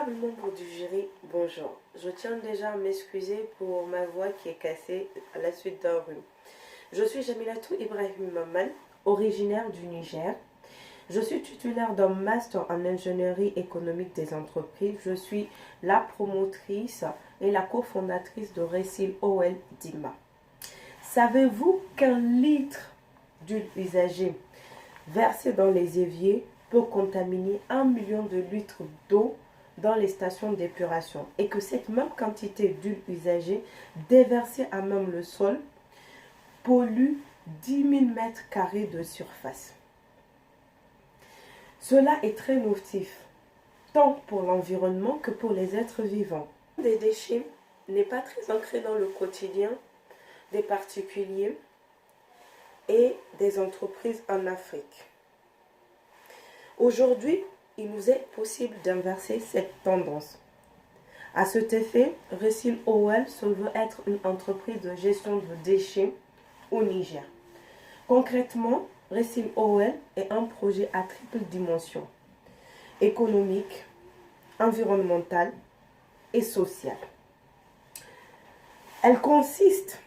Honorable membre du jury, bonjour. Je tiens déjà à m'excuser pour ma voix qui est cassée à la suite d'un rhume. Je suis Jamilatou Ibrahim Maman, originaire du Niger. Je suis titulaire d'un master en ingénierie économique des entreprises. Je suis la promotrice et la cofondatrice de Récil OL Dima. Savez-vous qu'un litre d'huile usagée versée dans les éviers peut contaminer 1 million de litres d'eau dans les stations d'épuration et que cette même quantité d'huile usagée déversée à même le sol pollue 10 000 mètres carrés de surface. Cela est très nocif, tant pour l'environnement que pour les êtres vivants. Des déchets n'est pas très ancré dans le quotidien des particuliers et des entreprises en Afrique. Aujourd'hui, il nous est possible d'inverser cette tendance. À cet effet, Récil OL se veut être une entreprise de gestion de déchets au Niger. Concrètement, Récil OL est un projet à triple dimension: économique, environnementale et sociale. Elle consiste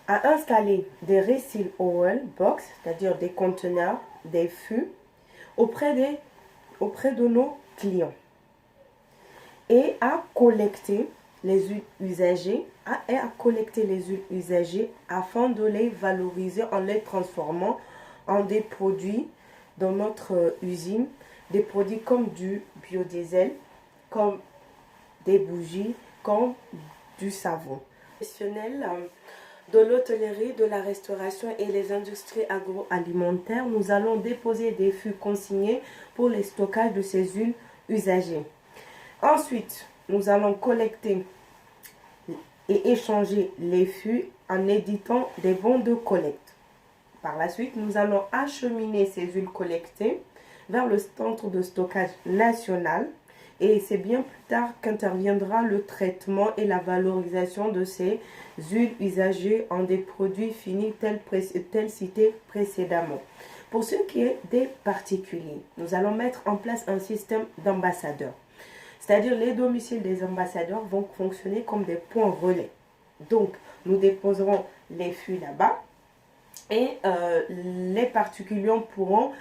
à installer des Récil OL box, c'est-à-dire des conteneurs, des fûts, auprès de nos clients, et à collecter les huiles usagées afin de les valoriser en les transformant en des produits dans notre usine, des produits comme du biodiesel, comme des bougies, comme du savon. Professionnels de l'hôtellerie, de la restauration et les industries agroalimentaires, nous allons déposer des fûts consignés pour le stockage de ces huiles usagées. Ensuite, nous allons collecter et échanger les fûts en éditant des bons de collecte. Par la suite, nous allons acheminer ces huiles collectées vers le centre de stockage national. Et c'est bien plus tard qu'interviendra le traitement et la valorisation de ces huiles usagées en des produits finis tels cités précédemment. Pour ce qui est des particuliers, nous allons mettre en place un système d'ambassadeurs. C'est-à-dire les domiciles des ambassadeurs vont fonctionner comme des points relais. Donc, nous déposerons les fûts là-bas et les particuliers pourront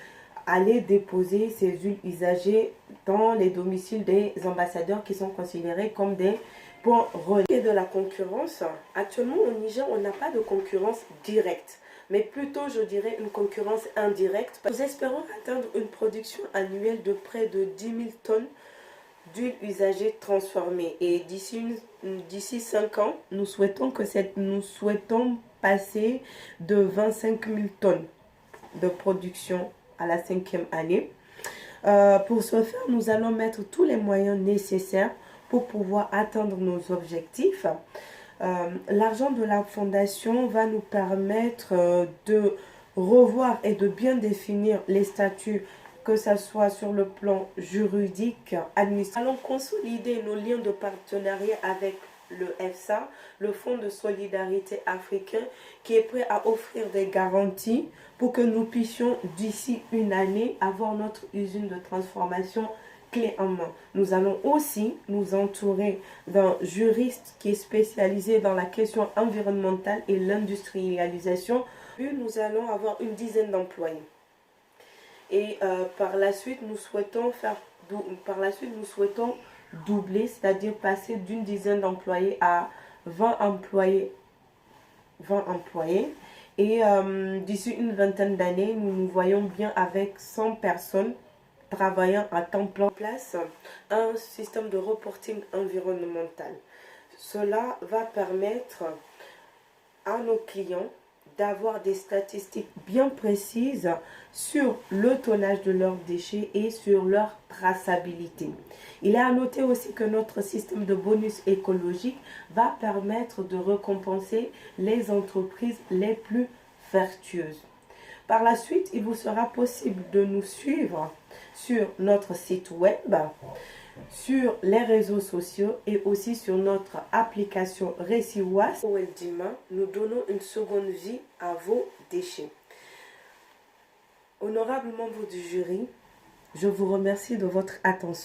aller déposer ces huiles usagées dans les domiciles des ambassadeurs qui sont considérés comme des points relais. Et de la concurrence, actuellement au Niger, on n'a pas de concurrence directe, mais plutôt, je dirais, une concurrence indirecte. Nous espérons atteindre une production annuelle de près de 10 000 tonnes d'huile usagée transformée. Et d'ici 5 ans, nous souhaitons passer de 25 000 tonnes de production à la 5e année. Pour ce faire, nous allons mettre tous les moyens nécessaires pour pouvoir atteindre nos objectifs. L'argent de la fondation va nous permettre de revoir et de bien définir les statuts, que ce soit sur le plan juridique, administratif. Nous allons consolider nos liens de partenariat avec le FSA, le Fonds de solidarité africain, qui est prêt à offrir des garanties pour que nous puissions d'ici une année avoir notre usine de transformation clé en main. Nous allons aussi nous entourer d'un juriste qui est spécialisé dans la question environnementale et l'industrialisation. Nous allons avoir une dizaine d'employés. Et par la suite, nous souhaitons doubler, c'est-à-dire passer d'une dizaine d'employés à 20 employés. Et d'ici une vingtaine d'années, nous nous voyons bien avec 100 personnes travaillant à temps plein. En place un système de reporting environnemental. Cela va permettre à nos clients d'avoir des statistiques bien précises sur le tonnage de leurs déchets et sur leur traçabilité. Il est à noter aussi que notre système de bonus écologique va permettre de récompenser les entreprises les plus vertueuses. Par la suite, il vous sera possible de nous suivre sur notre site web, sur les réseaux sociaux et aussi sur notre application Récil OL Dima. Nous donnons une seconde vie à vos déchets. Honorable membre du jury, je vous remercie de votre attention.